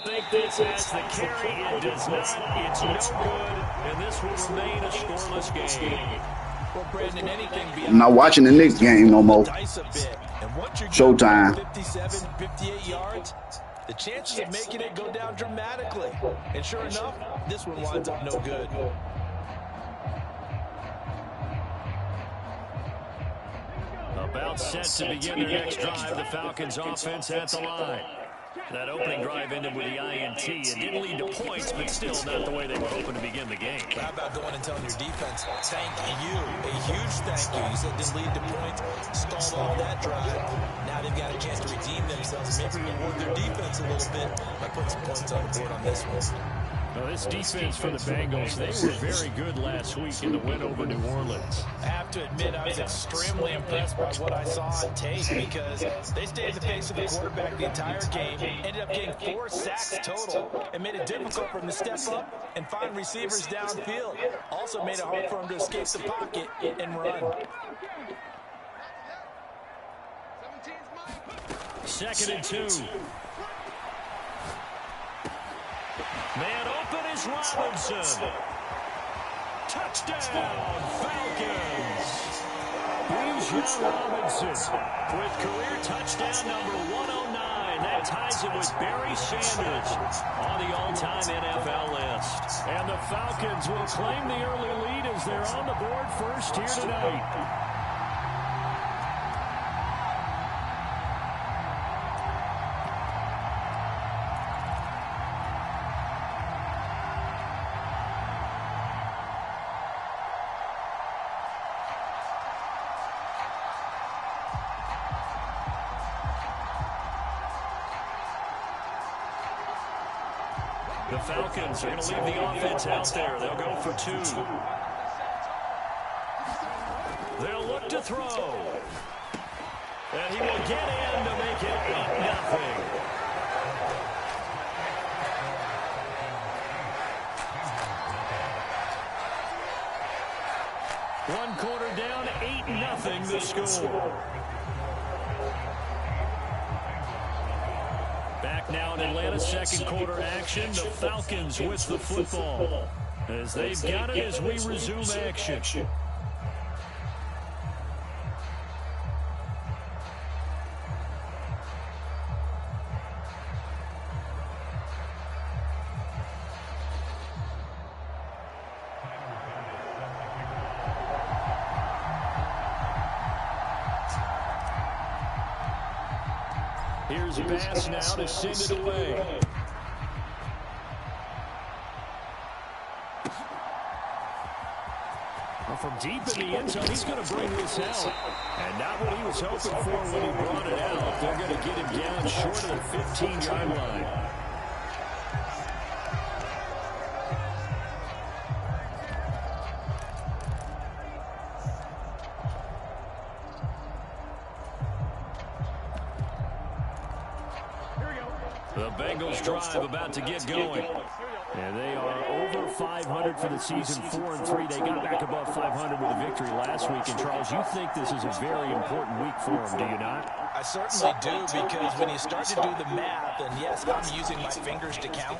think this has the carry. It does not. It's no good, and this will remain a scoreless game. Well, Brandon, anything beyond I'm not watching the Knicks game no more. Showtime. 57, 58 yards, the chances of making it go down dramatically. And sure enough, this one winds up no good. About set to begin their next drive, the Falcons offense at the line. That opening drive ended with the INT. It didn't lead to points, but still not the way they were hoping to begin the game. How about going and telling your defense, thank you, a huge thank you. You said it didn't lead to points, stalled off that drive. Now they've got a chance to redeem themselves and maybe reward their defense a little bit by putting some points on the board on this one. Well, this defense for the Bengals, they were very good last week in the win over New Orleans. I have to admit, I was extremely impressed by what I saw on tape because they stayed in the face of the quarterback the entire game, ended up getting 4 sacks total, and made it difficult for him to step up and find receivers downfield. Also made it hard for him to escape the pocket and run. 2nd and 2. Man open is Robinson. Touchdown, Falcons. Bijan Robinson with career touchdown number 109. That ties it with Barry Sanders on the all-time NFL list. And the Falcons will claim the early lead as they're on the board first here tonight. The Falcons are going to leave the offense out there. They'll go for 2. They'll look to throw. And he will get in to make it 8-0. One quarter down, 8-0 the score. Back now in Atlanta's second quarter action, the Falcons with the football. As they've got it as we resume action. Here's a pass now to send it away. Well, from deep in the end zone, he's going to bring this out. And not what he was hoping for when he brought it out. They're going to get him down short of the 15-yard line. The Bengals drive about to get going. And they are over 500 for the season, 4-3. They got back above 500 with a victory last week. And, Charles, you think this is a very important week for them, do you not? I certainly do, because when you start to do the math, and yes, I'm using my fingers to count.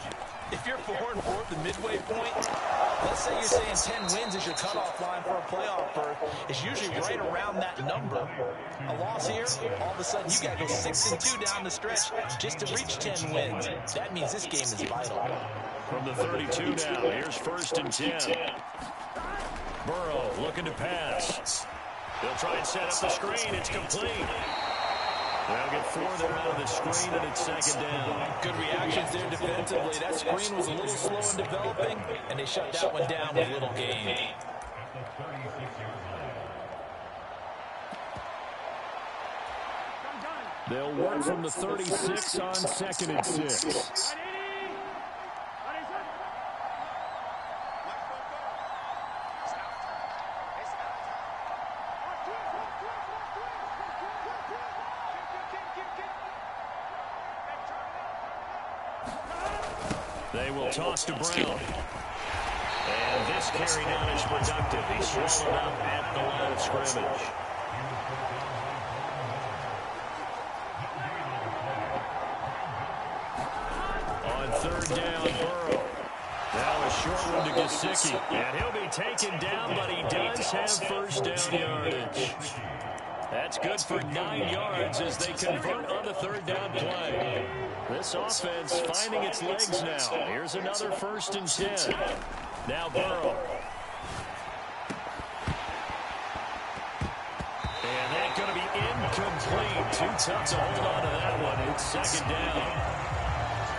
If you're 4-4 at the midway point, let's say you're saying 10 wins is your cutoff line for a playoff berth, it's usually right around that number. A loss here, all of a sudden you got to go 6-2 down the stretch just to reach 10 wins. That means this game is vital. From the 32 now, here's 1st and 10. Burrow looking to pass. They'll try and set up the screen. It's complete. They'll get 4 there out of the screen, and it's 2nd down. Good reactions there defensively. That screen was a little slow in developing, and they shut that one down with little gain. They'll work from the 36 on 2nd and 6. They will toss to Brown. And this carry down is productive. He's swallowed up at the line of scrimmage. On On third down, Burrow. Now a short one to Gesicki. And he'll be taken down, but he does have first down yardage. That's good for 9 yards as they convert on the third down play. This offense finding its legs now. Here's another 1st and 10. Now Burrow. And that's going to be incomplete. Too tough to hold on to that one. It's 2nd down.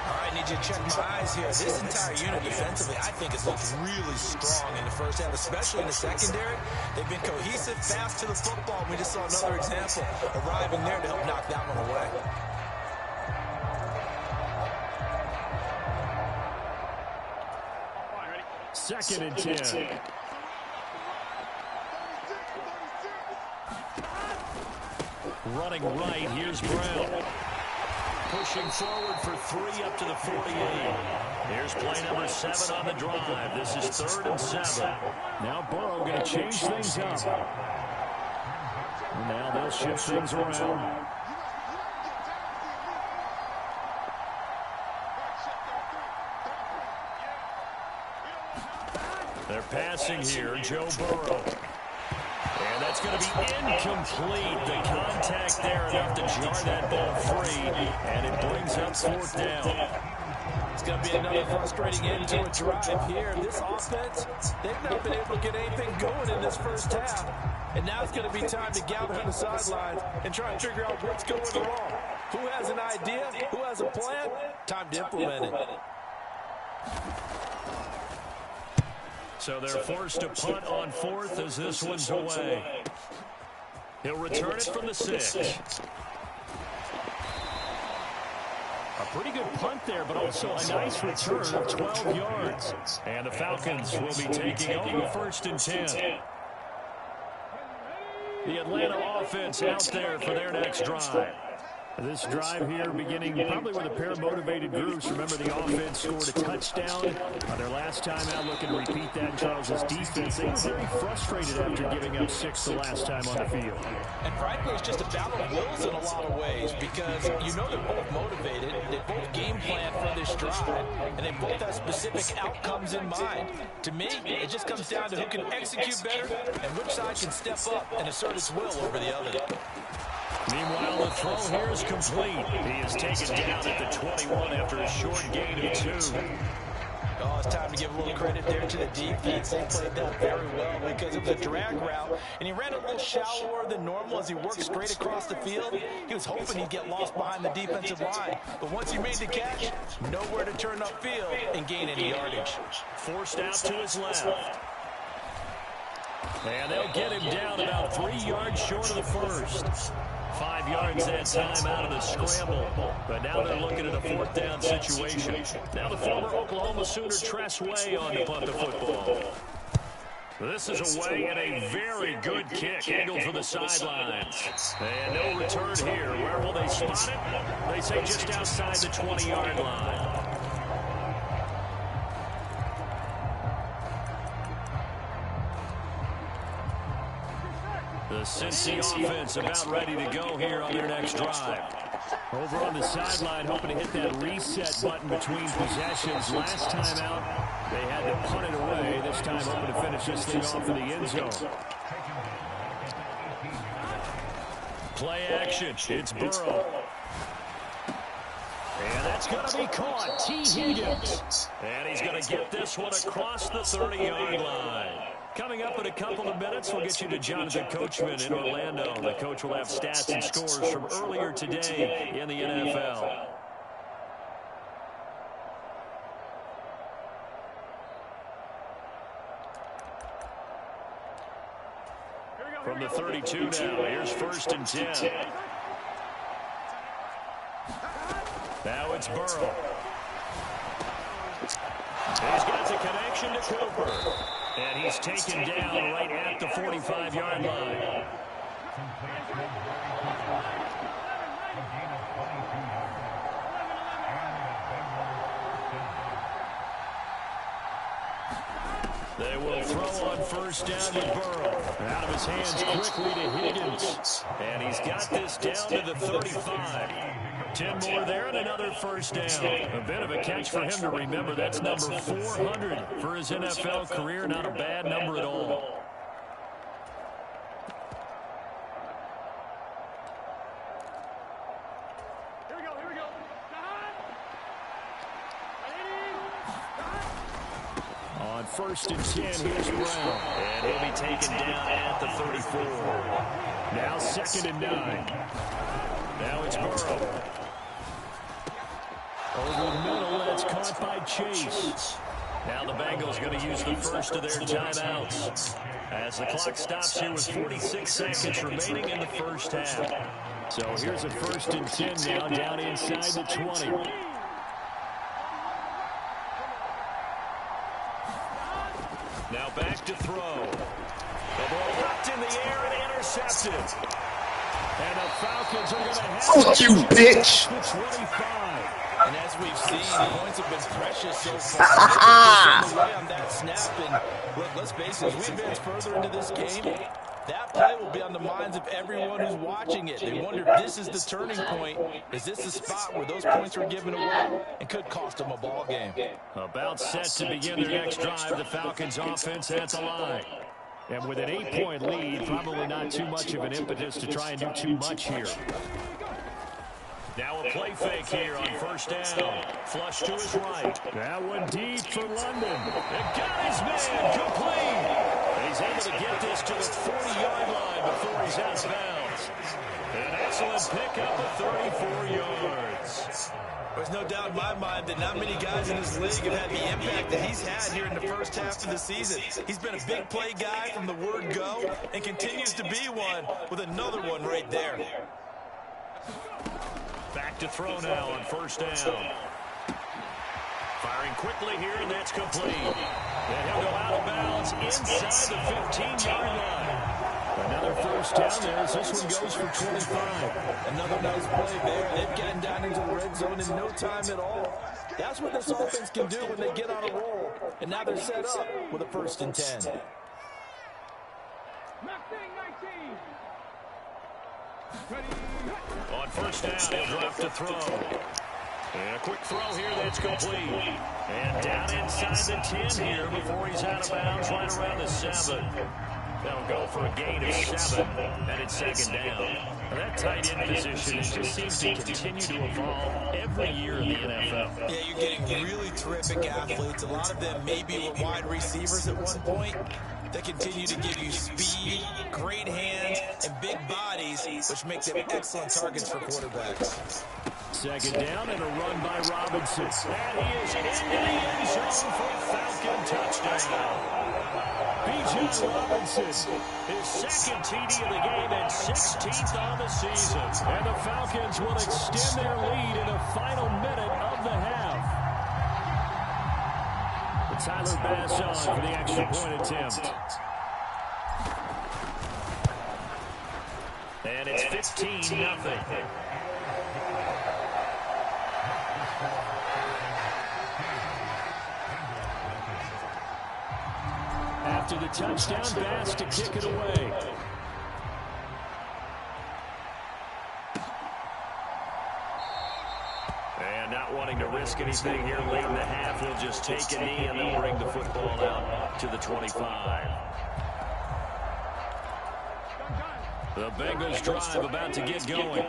I need you to check my eyes here. This entire unit defensively, I think, has looked really strong in the first half, especially in the secondary. They've been cohesive, fast to the football. We just saw another example arriving there to help knock that one away. Second and 10. Running right, here's Brown. Pushing forward for 3 up to the 48. Here's play number 7 on the drive. This is 3rd and 7. Now Burrow going to change things up. Now they'll shift things around. They're passing here, Joe Burrow. And that's going to be incomplete. The contact there enough to jar that ball free. And it brings up 4th down. It's going to be another frustrating end to a drive here. This offense, they've not been able to get anything going in this first half. And now it's going to be time to gather on the sidelines and try and figure out what's going wrong. Who has an idea? Who has a plan? Time to implement it. So they're forced to punt on 4th as this one's away. He'll return it from the 6. A pretty good punt there, but also a nice return of 12 yards. And the Falcons will be taking over 1st and 10. The Atlanta offense out there for their next drive. This drive here beginning probably with a pair of motivated groups. Remember, the offense scored a touchdown on their last time out. Looking to repeat that in Charles's defense. They were very frustrated after giving up 6 the last time on the field. And frankly, it's just a battle of wills in a lot of ways because you know they're both motivated. They both game plan for this drive, and they both have specific outcomes in mind. To me, it just comes down to who can execute better and which side can step up and assert its will over the other. Meanwhile, the throw here is complete. He is taken down at the 21 after a short gain of 2. Oh, it's time to give a little credit there to the defense. They played that very well because it was a drag route, and he ran a little shallower than normal as he worked straight across the field. He was hoping he'd get lost behind the defensive line, but once he made the catch, nowhere to turn upfield and gain any yardage. Forced out to his left. And they'll get him down about 3 yards short of the first. 5 yards that time out of the scramble. But now they're looking at a 4th down situation. Now the former Oklahoma Sooner Tress Way on to punt the football. This is away and a very good kick angled for the sidelines. And no return here. Where will they spot it? They say just outside the 20-yard line. The Cincy offense about ready to go here on their next drive. Over on the sideline, hoping to hit that reset button between possessions. Last time out, they had to punt it away. This time hoping to finish this thing off in the end zone. Play action. It's Burrow. And that's going to be caught. T. Higgins. And he's going to get this one across the 30-yard line. Coming up in a couple of minutes, we'll get you to Jonathan Coachman in Orlando. The coach will have stats and scores from earlier today in the NFL. From the 32 now, here's 1st and 10. Now it's Burrow. He's got the connection to Cooper. And he's taken down right at the 45-yard line. They will throw on 1st down to Burrow. Out of his hands quickly to Higgins. And he's got this down to the 35. 10 more there and another first down. A bit of a catch for him to remember. That's number 400 for his NFL career. Not a bad number at all. On 1st and 10, here's Brown. And he'll be taken down at the 34. Now 2nd and 9. Now it's Burrow. Over the middle, that's caught by Chase. Now the Bengals going to use the first of their timeouts. As the clock stops here with 46 seconds remaining in the first half. So here's a 1st and 10 now, down inside the 20. Now back to throw. The ball knocked in the air and intercepted. And the Falcons are going to have Fuck you, bitch. the 25. And as we've seen, the points have been precious so far. Away on that snap, and look, let's face it, as we advance further into this game, that play will be on the minds of everyone who's watching it. They wonder if this is the turning point. Is this the spot where those points are given away and could cost them a ball game? About set to begin their next drive, the Falcons offense at the line. And with an 8-point lead, probably not too much of an impetus to try and do too much here. Now a play fake here on 1st down. Flush to his right. That one deep for London. And got his man complete. He's able to get this to the 40-yard line before he's out of bounds. An excellent pickup of 34 yards. There's no doubt in my mind that not many guys in this league have had the impact that he's had here in the first half of the season. He's been a big play guy from the word go and continues to be one with another one right there. Back to throw now on 1st down. Firing quickly here, and that's complete. And he'll go out of bounds inside the 15-yard line. Another 1st down there as this one goes for 25. Another nice play there. They've gotten down into the red zone in no time at all. That's what this offense can do when they get on a roll. And now they're set up with a 1st and 10. On 1st down, he'll drop to throw. And a quick throw here, that's complete. And down inside the 10 here before he's out of bounds, right around the 7. They'll go for a gain of 7, and it's 2nd down. Now that tight end position just seems to continue to evolve every year in the NFL. Yeah, you're getting really terrific athletes. A lot of them maybe were wide receivers at one point. They continue to give you speed, great hands, and big bodies, which make them excellent targets for quarterbacks. 2nd down and a run by Robinson. And he is into the end zone for a Falcon touchdown. B.J. Robinson, his 2nd TD of the game and 16th on the season. And the Falcons will extend their lead in the final minute of the half. Tyler Bass on for the extra point attempt. And it's 15-0. After the touchdown, Bass to kick it away. And not wanting to risk anything here late in the half, he'll just take a knee and they'll bring the football out to the 25. The Bengals drive about to get going.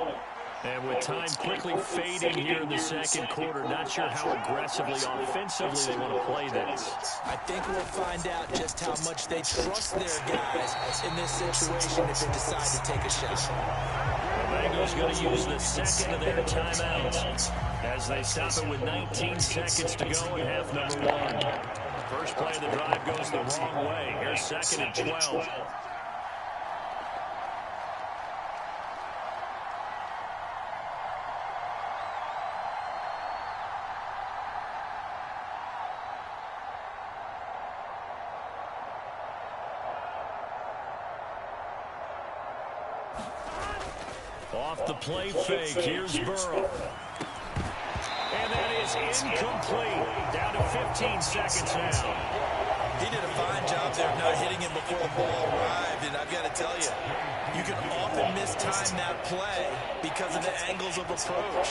And with time quickly fading here in the 2nd quarter, not sure how aggressively, offensively they want to play this. I think we'll find out just how much they trust their guys in this situation if they decide to take a shot. The Bengals going to use the 2nd of their timeouts as they stop it with 19 seconds to go in half number 1. First play of the drive goes the wrong way. Here's 2nd and 12. Off the play fake, here's Burrow. And that is incomplete. Down to 15 seconds now. He did a fine job there of not hitting him before the ball arrived, and I've got to tell you, You can often mistime that play because of the angles of approach.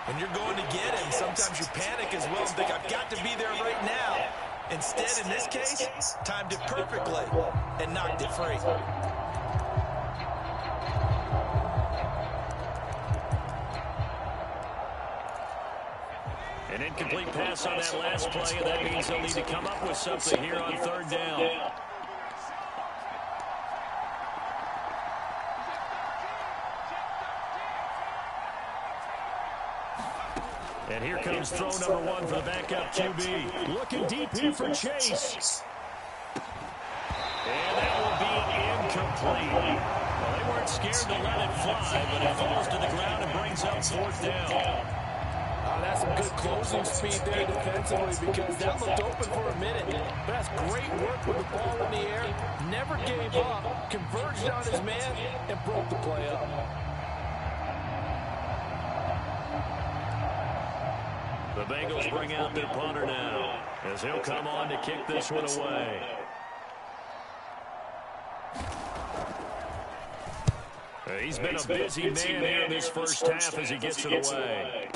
When you're going to get him, sometimes you panic as well and think, I've got to be there right now. Instead, in this case, timed it perfectly and knocked it free. An incomplete pass on that last play, and that means they'll need to come up with something here on third down. And here comes throw number one for the backup QB. Looking deep here for Chase. And that will be incomplete. Well, they weren't scared to let it fly, but it falls to the ground and brings up fourth down. That's some good closing speed there defensively because that looked open for a minute. But that's great work with the ball in the air. Never gave up, converged on his man, and broke the play up. The Bengals bring out their punter now as he'll come on to kick this one away. He's been a busy man here in this first half as he gets it away.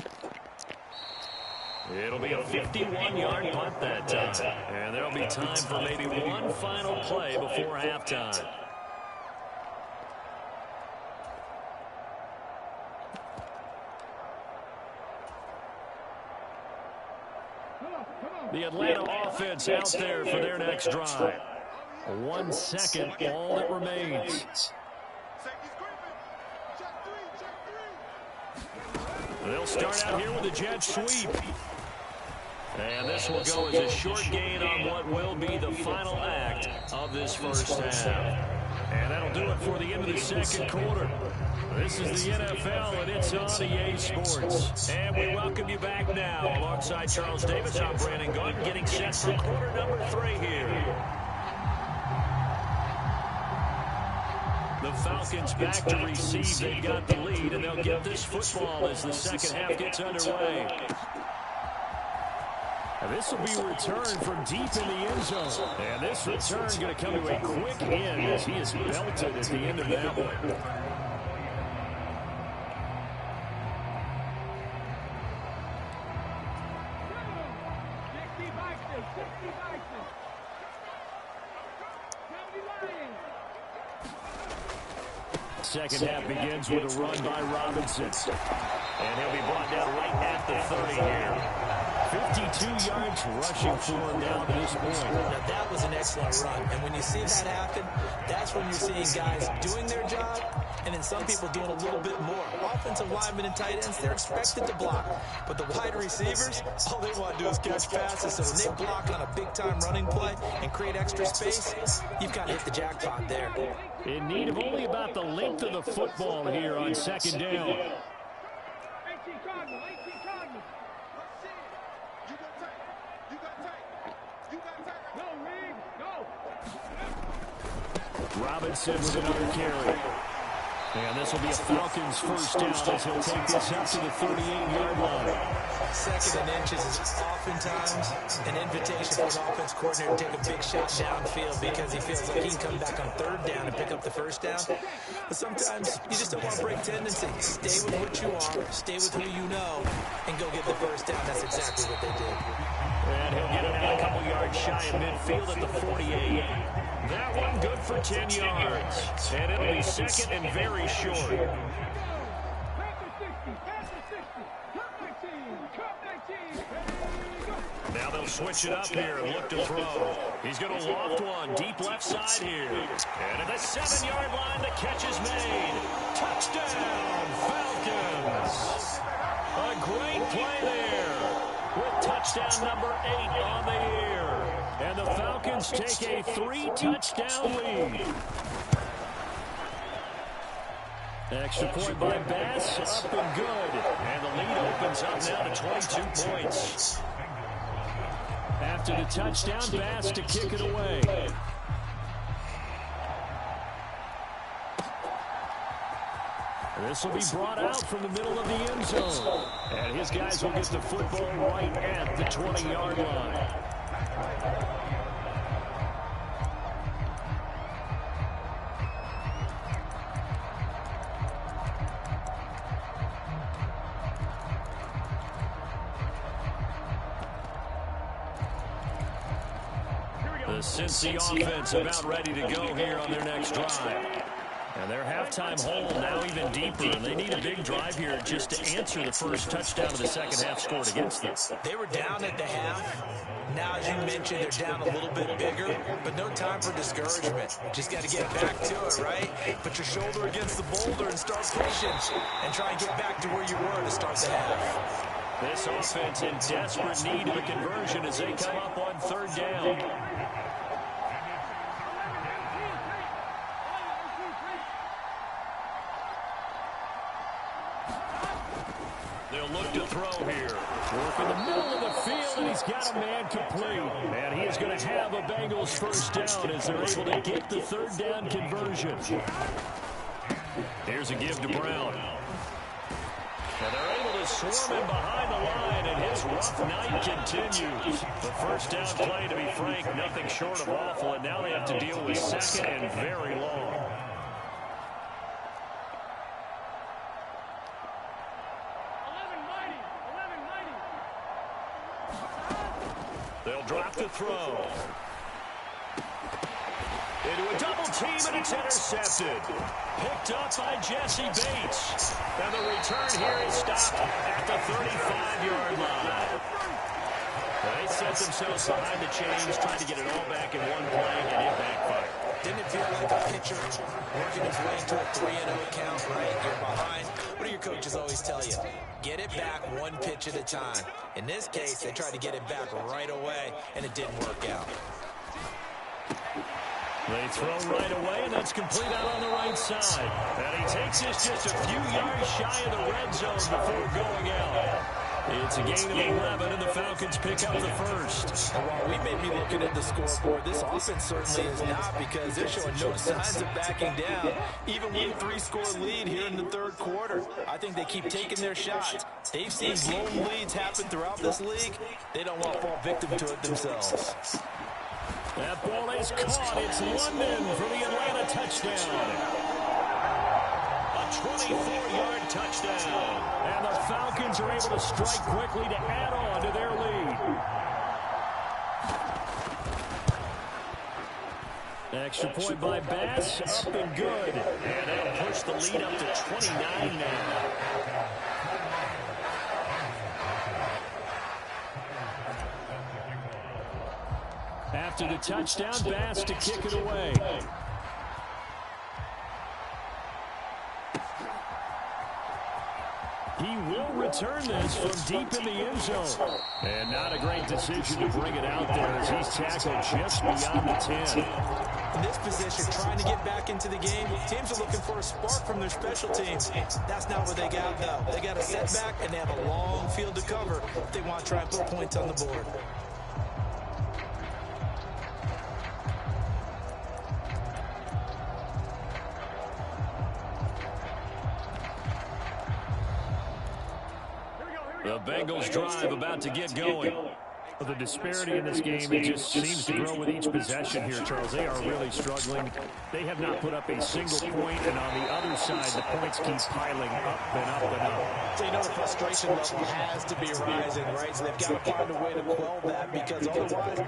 It'll be a 51-yard punt that time. And there'll be time for maybe one final play before halftime. The Atlanta offense out there for their next drive. 1 second, all that remains. They'll start out here with a jet sweep. And this will go as a short gain on what will be the final act of this first half. And that'll do it for the end of the second quarter. This is the NFL, and it's on EA Sports. And we welcome you back now. Alongside Charles Davis, I'm Brandon Gunn, getting set for quarter number 3 here. The Falcons back to receive. They've got the lead, and they'll get this football as the second half gets underway. And this will be a return from deep in the end zone. And this return going to come to a quick end as he is belted at the end of that one. Second half begins with a run by Robinson. And he'll be brought down right at the 30 here. 52 yards rushing for him down to this point. Now, that was an excellent run. And when you see that happen, that's when you're seeing guys doing their job and then some people doing a little bit more. Offensive linemen and tight ends, they're expected to block. But the wide receivers, all they want to do is catch passes. So when they block on a big-time running play and create extra space, you've got to hit the jackpot there. In need of only about the length of the football here on second down. Robinson with another carry. And this will be a Falcons first down as he'll take this up to the 38-yard line. Second and inches is oftentimes an invitation for an offense coordinator to take a big shot downfield because he feels like he can come back on third down and pick up the first down. But sometimes you just don't want to break tendency. Stay with what you are, stay with who you know, and go get the first down. That's exactly what they did. And he'll get it out a couple yards shy of midfield at the 48. That one good for 10 yards. And it'll be second and very short. Now they'll switch it up here and look to throw. He's going to loft one deep left side here. And at the 7-yard line, the catch is made. Touchdown, Falcons. A great play there with touchdown number 8 on the year. And the Falcons take a 3-touchdown lead. Extra point by Bass, up and good. And the lead opens up now to 22 points. After the touchdown, Bass to kick it away. This will be brought out from the middle of the end zone. And his guys will get the football right at the 20-yard line. The Cincy offense about ready to go here on their next drive. And their halftime hole now even deeper. And they need a big drive here just to answer the first touchdown of the second half scored against them. They were down at the half. Now, as you mentioned, they're down a little bit bigger, but no time for discouragement. Just got to get back to it, right? Put your shoulder against the boulder and start pushing and try and get back to where you were to start the half. This offense in desperate need of a conversion as they come up on third down. They'll look to throw here. Work in the middle of the field, and he's got a man complete. And he is going to have a Bengals first down as they're able to get the third down conversion. Here's a give to Brown. And they're able to swarm him behind the line, and his rough night continues. The first down play, to be frank, nothing short of awful, and now they have to deal with second and very long. They'll drop the throw. Into a double team, and it's intercepted. Picked up by Jesse Bates. And the return here is stopped at the 35-yard line. They set themselves behind the chains, trying to get it all back in one play, and it backfired. Didn't it feel like a pitcher working his way into a 3-0 count, right? You're behind. What do your coaches always tell you? Get it back one pitch at a time. In this case, they tried to get it back right away, and it didn't work out. They throw right away, and that's complete out on the right side. And he takes this just a few yards shy of the red zone before going out. It's a gain of 11, and the Falcons pick up the first. While we may be looking at the scoreboard, this offense certainly is not, because they're showing no signs of backing down, even with a 3-score lead here in the third quarter. I think they keep taking their shots. They've seen blown leads happen throughout this league. They don't want to fall victim to it themselves. That ball is caught. It's London for the Atlanta touchdown. A 24-yard touchdown. And the Falcons are able to strike quickly to add on to their lead. Extra point by Bass, up and good. And that'll push the lead up to 29 now. After the touchdown, Bass to kick it away. He will return this from deep in the end zone. And not a great decision to bring it out there as he's tackled just beyond the 10. In this position, trying to get back into the game, teams are looking for a spark from their special teams. That's not what they got, though. They got a setback, and they have a long field to cover if they want to try and put points on the board. The Bengals drive about to get going. The disparity in this game, it just seems to grow with each possession here, Charles. They are really struggling. They have not put up a single point, and on the other side, the points keep piling up and up and up. So you know the frustration level has to be rising, right? So they've got to find a way to quell that, because otherwise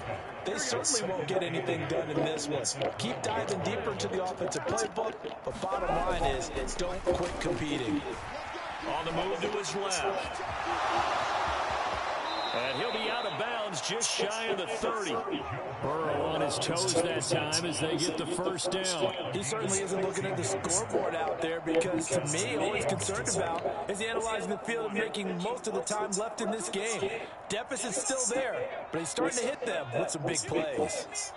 they certainly won't get anything done in this one. Keep diving deeper into the offensive playbook, but bottom line is don't quit competing. On the move to his left. And he'll be out of bounds just shy of the 30. Burrow on his toes that time as they get the first down. He certainly isn't looking at the scoreboard out there, because to me, all he's concerned about is analyzing the field and making most of the time left in this game. Deficit's still there, but he's starting to hit them with some big plays.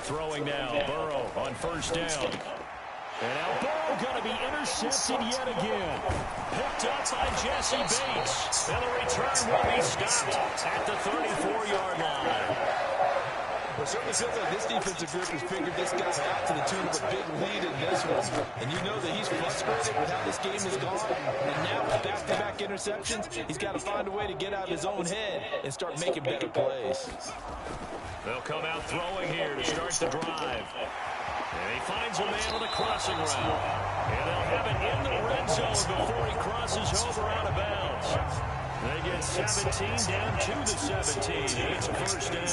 Throwing now, Burrow on first down. And now Burrow going to be intercepted yet again. Picked up by Jesse Bates. And the return will be stopped at the 34-yard line. Well, it certainly feels like this defensive group has figured this guy out to the tune of a big lead in this one. And you know that he's frustrated with how this game has gone. And now with back-to-back interceptions, he's got to find a way to get out of his own head and start making better plays. They'll come out throwing here to start the drive. And he finds a man on the crossing route. And they'll have it in the red zone before he crosses over out of bounds. They get 17 down to the 17. It's a first down.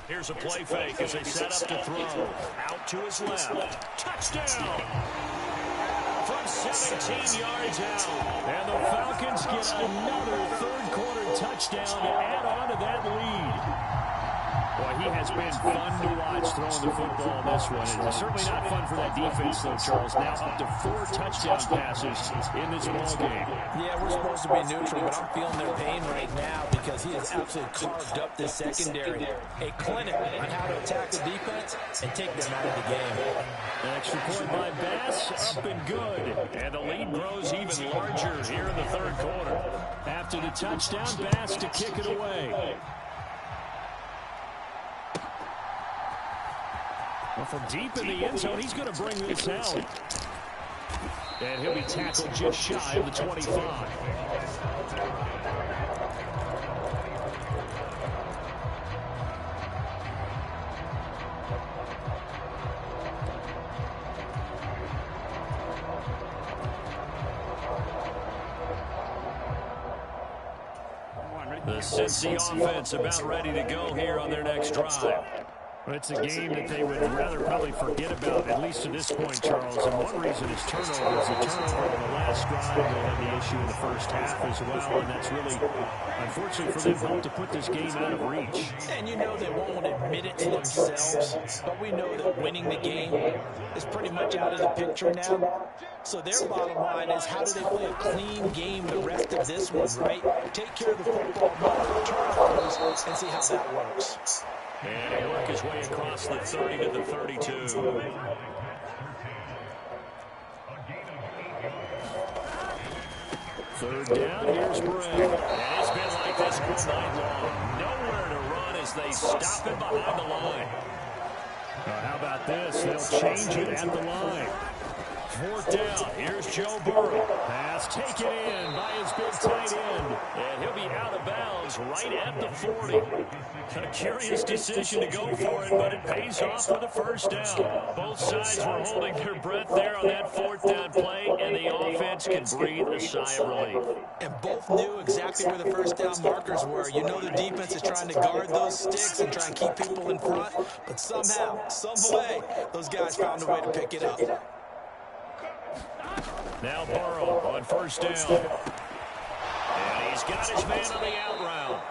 Here's a play fake as they set up to throw. Out to his left. Touchdown! From 17 yards out. And the Falcons get another third-quarter touchdown to add on to that lead. Boy, he has been fun to watch throwing the football in this one. It's certainly not fun for that defense, though, Charles. Now up to 4 touchdown passes in this ballgame. Yeah, we're supposed to be neutral, but I'm feeling their pain right now because he has absolutely carved up this secondary. A clinic on how to attack the defense and take them out of the game. An extra point by Bass, up and good. And the lead grows even larger here in the third quarter. After the touchdown, Bass to kick it away. Well, from deep in the end zone, he's going to bring this out. And he'll be tackled just shy of the 25. The Cincy offense about ready to go here on their next drive. It's a game that they would rather probably forget about, at least to this point, Charles. And one reason is turnovers. The turnover in the last drive, they had the issue in the first half as well. And that's really, unfortunately for them, helped to put this game out of reach. And you know they won't admit it to themselves, but we know that winning the game is pretty much out of the picture now. So their bottom line is, how do they play a clean game the rest of this one, right? Take care of the football, not turnovers, and see how that works. And he'll work his way across the 30 to the 32. Third down, here's Bray. And it's been like this all night long. Nowhere to run as they stop him behind the line. How about this? They'll change it at the line. Fourth down, here's Joe Burrow. Pass taken in by his big tight end. And he'll be out of bounds right at the 40. A curious decision to go for it, but it pays off for the first down. Both sides were holding their breath there on that fourth down play, and the offense can breathe a sigh of relief. And both knew exactly where the first down markers were. You know the defense is trying to guard those sticks and try and keep people in front, but somehow, some way, those guys found a way to pick it up. Now Burrow on first down. And he's got his man on the out route.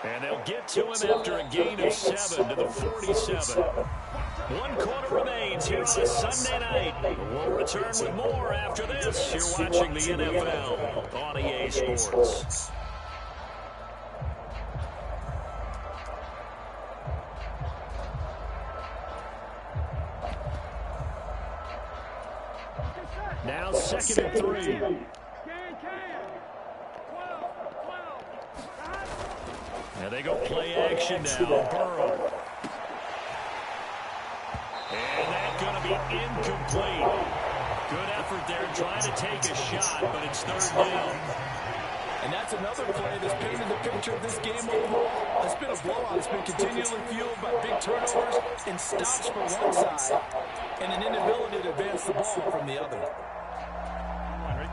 And they'll get to him after a gain of 7 to the 47. 1 quarter remains here on a Sunday night. We'll return with more after this. You're watching the NFL on EA Sports. Now 2nd and 3. Now they go play action now. Burrow. And that's going to be incomplete. Good effort there trying to take a shot, but it's third down. And that's another play that's painted the picture of this game overall. It's been a blowout. It's been continually fueled by big turnovers and stops for one side and an inability to advance the ball from the other.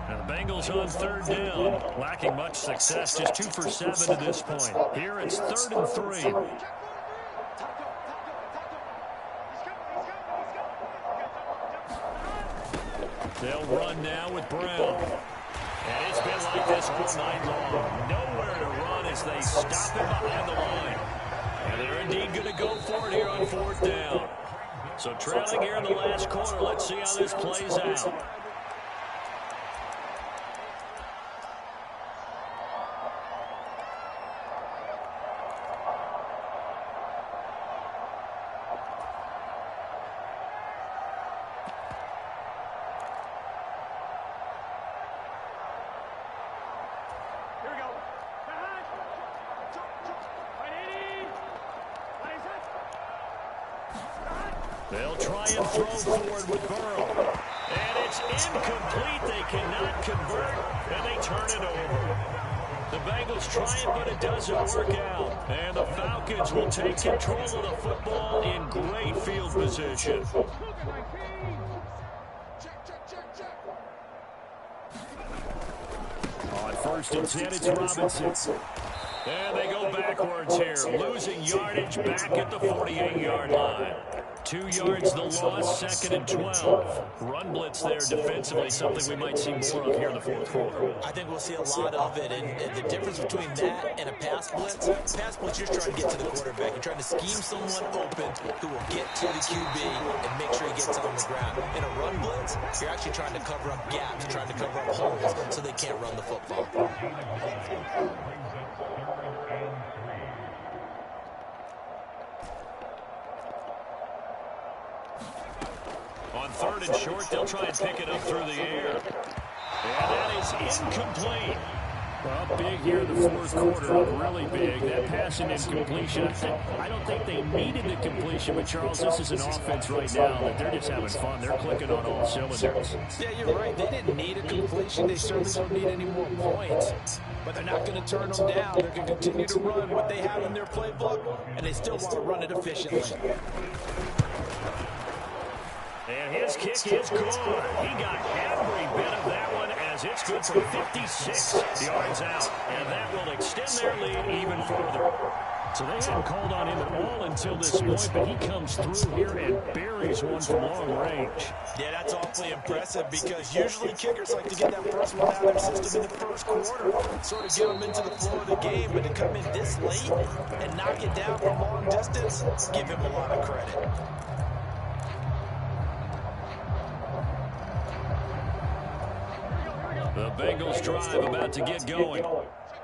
Now the Bengals on third down, lacking much success, just 2 for 7 to this point. Here it's 3rd and 3. They'll run now with Brown. And it's been like this all night long. Nowhere to run as they stop him behind the line. And they're indeed going to go for it here on 4th down. So trailing here in the last quarter, let's see how this plays out. They'll try and throw forward with Burrow. And it's incomplete. They cannot convert, and they turn it over. The Bengals try it, but it doesn't work out. And the Falcons will take control of the football in great field position. first and 10. It's Robinson. And they go backwards here, losing yardage back at the 48-yard line. 2 yards the loss, 2nd and 12. Run blitz there defensively, something we might see more of here in the fourth quarter. I think we'll see a lot of it, and the difference between that and a pass blitz, you're trying to get to the quarterback. You're trying to scheme someone open who will get to the QB and make sure he gets on the ground. In a run blitz, you're actually trying to cover up gaps, trying to cover up holes so they can't run the football. On 3rd and short, they'll try and pick it up through the air. And that is incomplete. Well, big here in the fourth quarter, really big. That pass and incompletion. I don't think they needed the completion, but Charles, this is an offense right now that they're just having fun. They're clicking on all cylinders. Yeah, you're right. They didn't need a completion. They certainly don't need any more points. But they're not going to turn them down. They're going to continue to run what they have in their playbook, and they still want to run it efficiently. And his kick is good. He got every bit of that one as it's good for 56 yards out. And that will extend their lead even further. So they hadn't called on him at all until this point, but he comes through here and buries one from long range. Yeah, that's awfully impressive because usually kickers like to get that first one out of their system in the first quarter, sort of get them into the flow of the game, but to come in this late and knock it down from long distance, give him a lot of credit. The Bengals drive about to get going.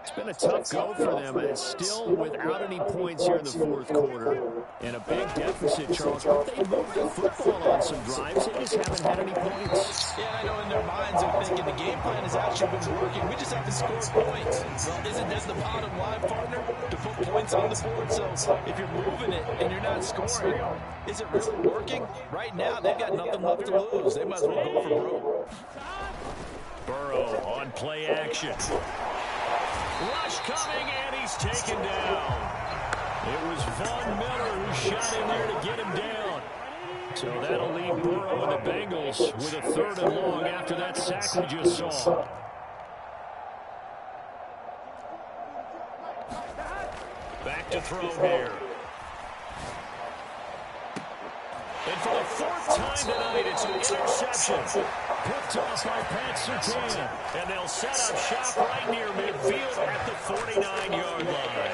It's been a tough go for them, and it's still without any points here in the fourth quarter. And a big deficit, Charles. But they moved the football on some drives. They just haven't had any points. Yeah, I know in their minds they're thinking the game plan has actually been working. We just have to score points. Well, isn't that the bottom line, partner? To put points on the board. So if you're moving it and you're not scoring, is it really working? Right now, they've got nothing left to lose. They might as well go for broke. Burrow on play action. Rush coming, and he's taken down. It was Von Miller who shot in there to get him down. So that'll leave Burrow and the Bengals with a 3rd and long after that sack we just saw. Back to throw here. And for the 4th time tonight, it's an interception. Picked off by Pat Surtain. And they'll set up shop right near midfield at the 49-yard line.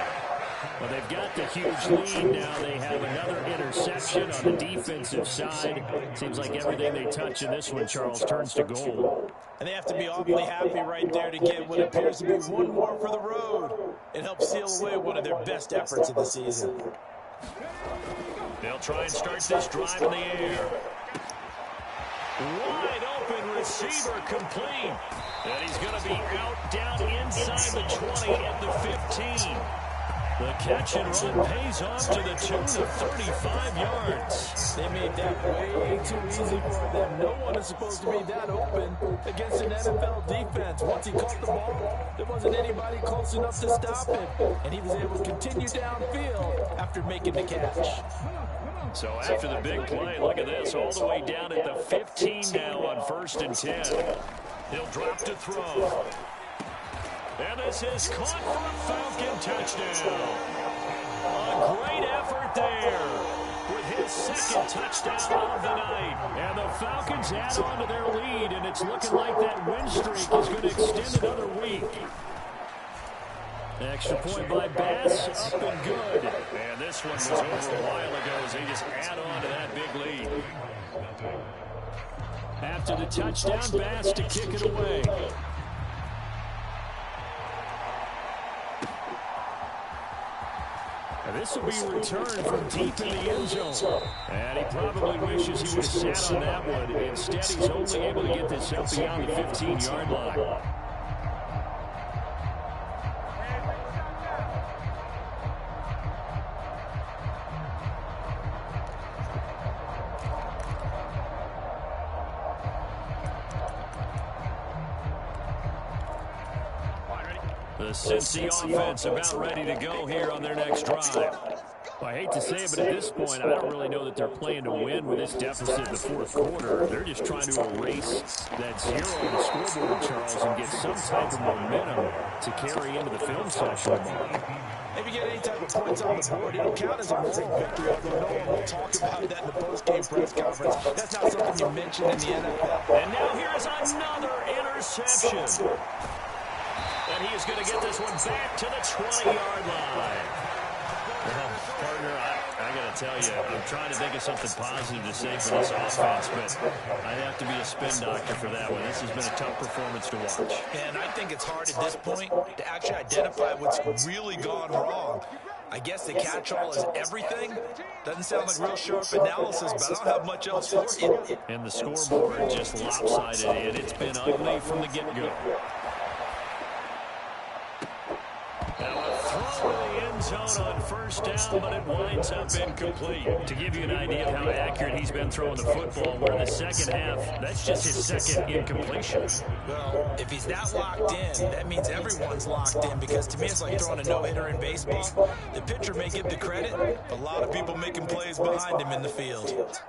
Well, they've got the huge lead now. They have another interception on the defensive side. Seems like everything they touch in this one, Charles, turns to gold. And they have to be awfully happy right there to get what appears to be one more for the road. It helps seal away one of their best efforts of the season. They'll try and start this drive in the air. Wide open receiver complete. And he's going to be out down inside the 20 at the 15. The catch and run pays off to the tune of 35 yards. They made that way too easy for them. No one is supposed to be that open against an NFL defense. Once he caught the ball, there wasn't anybody close enough to stop him. And he was able to continue downfield after making the catch. So after the big play, look at this, all the way down at the 15 now on 1st and 10. He'll drop to throw. And this is caught for a Falcon touchdown. A great effort there with his 2nd touchdown of the night. And the Falcons add on to their lead, and it's looking like that win streak is going to extend another week. Extra point by Bass, up and good. And this one was over a while ago as they just add on to that big lead. After the touchdown, Bass to kick it away. And this will be returned from deep in the end zone. And he probably wishes he would have sat on that one. Instead, he's only able to get this up beyond the 15-yard line. The Cincy offense about ready to go here on their next drive. Well, I hate to say it, but at this point, I don't really know that they're playing to win with this deficit in the fourth quarter. They're just trying to erase that zero on the scoreboard, Charles, and get some type of momentum to carry into the film session tomorrow. If you get any type of points on the board, it'll count as a moral victory, although no one will talk about that in the post-game press conference. That's not something you mention in the NFL. And now here is another interception. And he is going to get this one back to the 20-yard line. Well, partner, I got to tell you, I'm trying to think of something positive to say for this offense, but I'd have to be a spin doctor for that one. This has been a tough performance to watch. And I think it's hard at this point to actually identify what's really gone wrong. I guess the catch-all is everything. Doesn't sound like real sharp analysis, but I don't have much else for you. And the scoreboard just lopsided, and it's been ugly from the get-go. Now a throw to the end zone on first down, but it winds up incomplete. To give you an idea of how accurate he's been throwing the football, we're in the second half. That's just his second incompletion. Well, if he's that locked in, that means everyone's locked in, because to me it's like throwing a no-hitter in baseball. The pitcher may get the credit, but a lot of people making plays behind him in the field.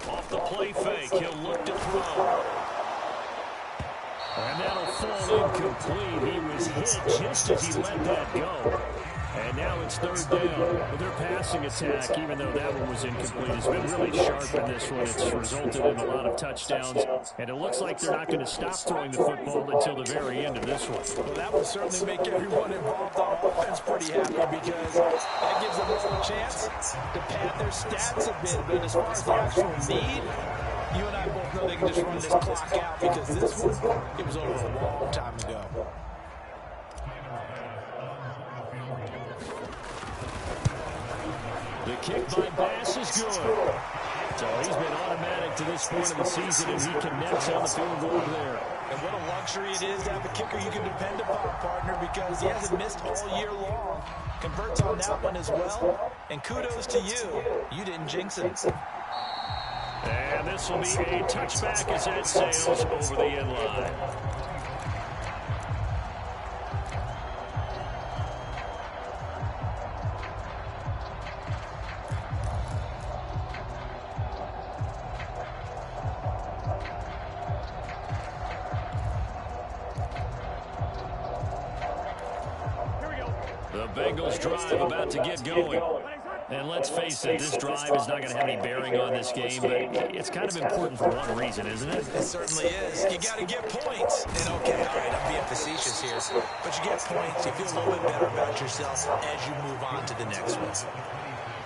Off the play fake, he'll look to throw. And that'll fall incomplete. He was hit just as he let that go. And now it's third down. But their passing attack, even though that one was incomplete, has been really sharp in this one. It's resulted in a lot of touchdowns. And it looks like they're not going to stop throwing the football until the very end of this one. Well, that will certainly make everyone involved on offense pretty happy, because that gives them all a chance to pad their stats a bit. But as far as the actual need, you and I both know they can just run this clock out, because this one, it was over a long time ago. The kick by Bass is good. So he's been automatic to this point of the season, and he connects on the field goal there. And what a luxury it is to have a kicker you can depend upon, partner, because he hasn't missed all year long. Converts on that one as well. And kudos to you. You didn't jinx it. And this will be a touchback as that sails over the end line. The Bengals drive about to get going. And let's face it, this drive is not going to have any bearing on this game, but it's kind of important for one reason, isn't it? It certainly is. You got to get points. And okay, all right, I'm being facetious here, but you get points, you feel a little bit better about yourself as you move on to the next one.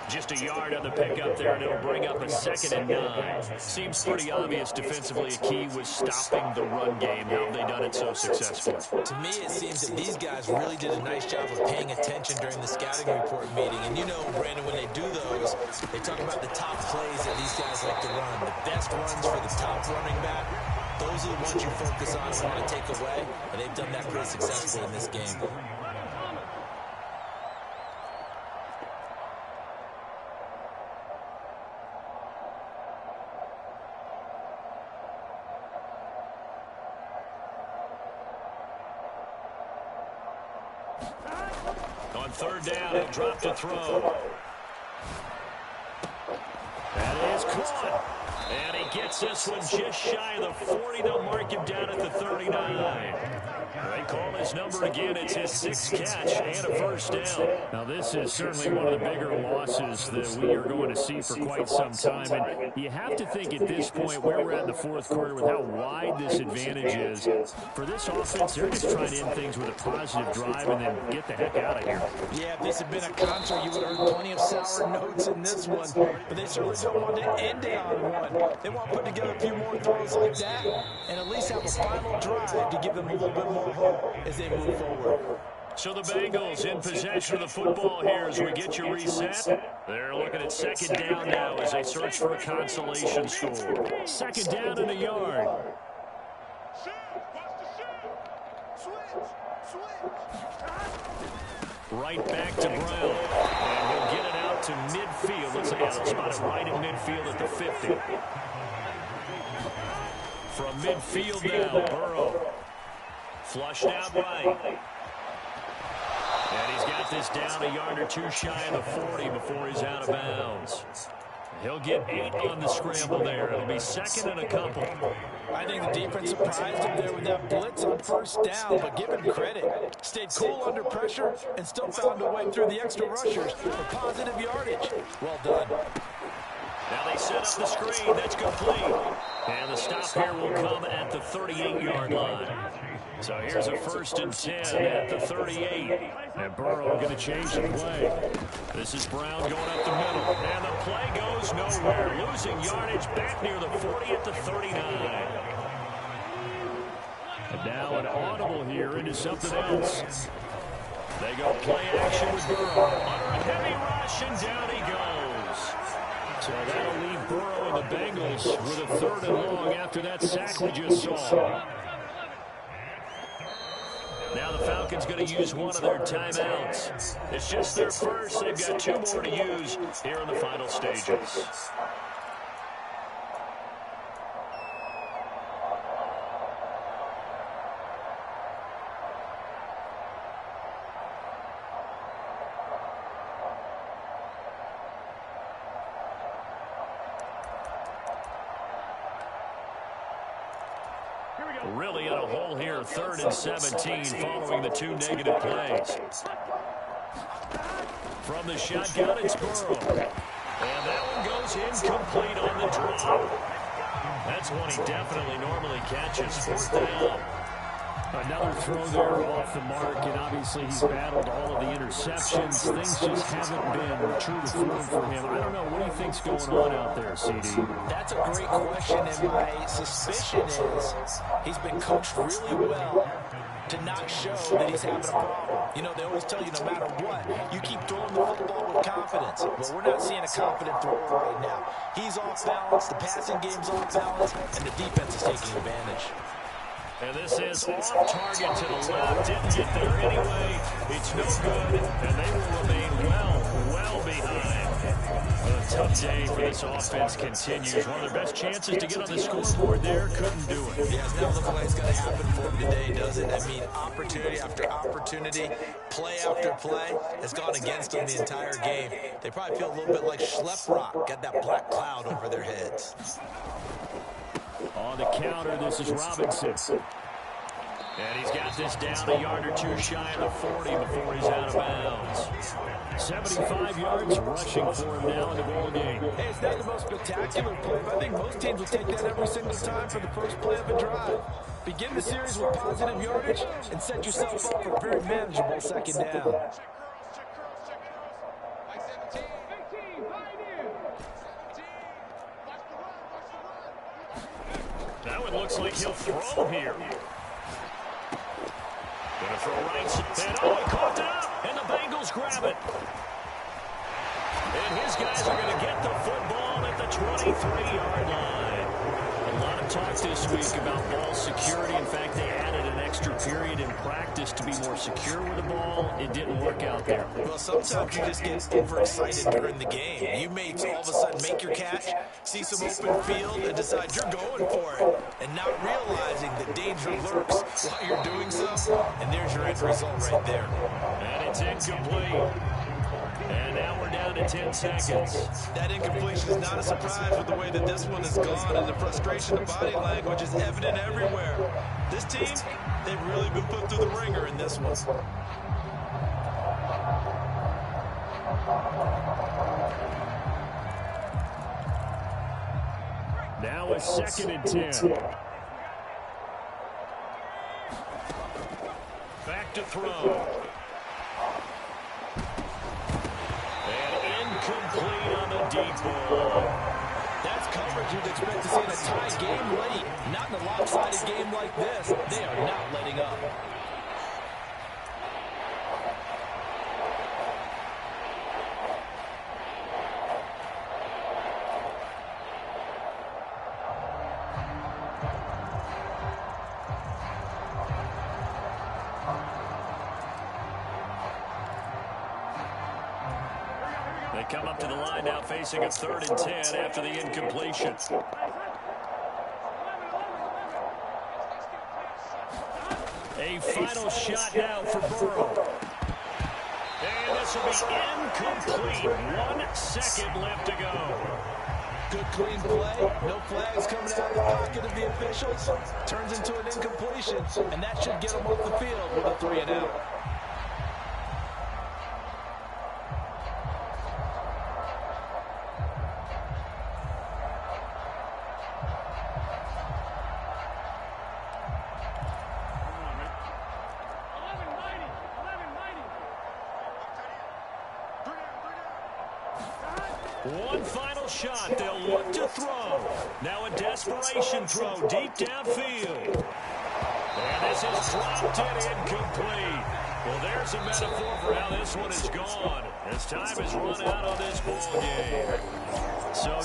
Just a yard on the pickup there, and it'll bring up a 2nd and 9. Seems pretty obvious defensively a key was stopping the run game. How have they done it so successfully? To me, it seems that these guys really did a nice job of paying attention during the scouting report meeting. And you know, Brandon, when they do those, they talk about the top plays that these guys like to run. The best runs for the top running back. Those are the ones you focus on and want to take away. And they've done that pretty successfully in this game. On third down, he'll drop to throw. That is caught. And he gets this one just shy of the 40. They'll mark him down at the 39. They call his number again. It's his 6th catch and a first down. Now, this is certainly one of the bigger losses that we are going to see for quite some time. And you have to think at this point where we're at in the fourth quarter with how wide this advantage is. For this offense, they're just trying to end things with a positive drive and then get the heck out of here. Yeah, if this had been a concert, you would have heard plenty of sour notes in this one. But they certainly don't want to end it on one. They want to put together a few more throws like that and at least have a final drive to give them a little bit more hope as they move forward. So the Bengals in possession of the football here as we get you reset. They're looking at 2nd down now as they search for a consolation score. 2nd down in a yard. Right back to Brown. And he'll get it out to midfield. Looks like he'll spot it right in midfield at the 50. From midfield now, Burrow. Flushed out right. And he's got this down a yard or two shy of the 40 before he's out of bounds. He'll get 8 on the scramble there. It'll be second and a couple. I think the defense surprised him there with that blitz on first down, but give him credit. Stayed cool under pressure and still found a way through the extra rushers for positive yardage. Well done. Now they set up the screen. That's complete. And the stop here will come at the 38-yard line. So here's a 1st and 10 at the 38. And Burrow going to change the play. This is Brown going up the middle. And the play goes nowhere. Losing yardage back near the 40 at the 39. And now an audible here into something else. They go play action with Burrow. Under a heavy rush, and down he goes. So that'll leave Burrow and the Bengals with a 3rd and long after that sack we just saw. Now the Falcons going to use one of their timeouts. It's just their first. They've got 2 more to use here in the final stages. Really in a hole here, 3rd and 17 following the 2 negative plays. From the shotgun, it's Burrow. And that one goes incomplete on the drop. That's one he definitely normally catches. 4th down. Another throw there off the mark, and obviously he's battled all of the interceptions. Things just haven't been true to form for him. I don't know. What do you think's going on out there, CD? That's a great question, and my suspicion is he's been coached really well to not show that he's having a problem. You know, they always tell you no matter what, you keep throwing the football with confidence. Well, we're not seeing a confident thrower right now. He's off balance, the passing game's off balance, and the defense is taking advantage. And this is off target to the left. Didn't get there anyway. It's no good, and they will remain well behind. A tough day for this offense continues. One of their best chances to get on the scoreboard there. Couldn't do it. Yeah, it's never the way's going to happen for him today, does it? I mean, opportunity after opportunity, play after play has gone against them the entire game. They probably feel a little bit like Schlep Rock. Got that black cloud over their heads. On the counter, this is Robinson. And he's got this down a yard or 2 shy of the 40 before he's out of bounds. 75 yards rushing for him now in the ball game. Hey, it's not the most spectacular play, but I think most teams will take that every single time for the first play of a drive. Begin the series with positive yardage and set yourself up for a very manageable 2nd down. Now it looks like he'll throw here. Gonna throw right. And he caught it up. And the Bengals grab it. And his guys are going to get the football at the 23-yard line. A lot of talk this week about ball security. In fact, they added an extra period in practice to be more secure with the ball. It didn't work out there. Well, sometimes you just get overexcited during the game. You may all of a sudden make your catch, see some open field, and decide you're going for it, and not realizing the danger lurks while you're doing so. And there's your end result right there. And it's incomplete. And now we're down to 10 seconds. That incompletion is not a surprise with the way that this one has gone, and the frustration of body language is evident everywhere. This team, they've really been put through the ringer in this one. Now a 2nd and 10. Back to throw. Incomplete on the deep ball. That's coverage you'd expect to see in a tie game late. Not in a lopsided game like this. They are not letting up. They come up to the line now facing a 3rd and 10 after the incompletion. A final shot now for Burrow. And this will be incomplete. 1 second left to go. Good clean play. No flags coming out of the pocket of the officials. Turns into an incompletion, and that should get them off the field with a 3-and-out. One final shot. They'll look to throw. Now a desperation throw deep downfield. And this is dropped it incomplete. Well, there's a metaphor for how this one is gone. As time has run out on this ball game. So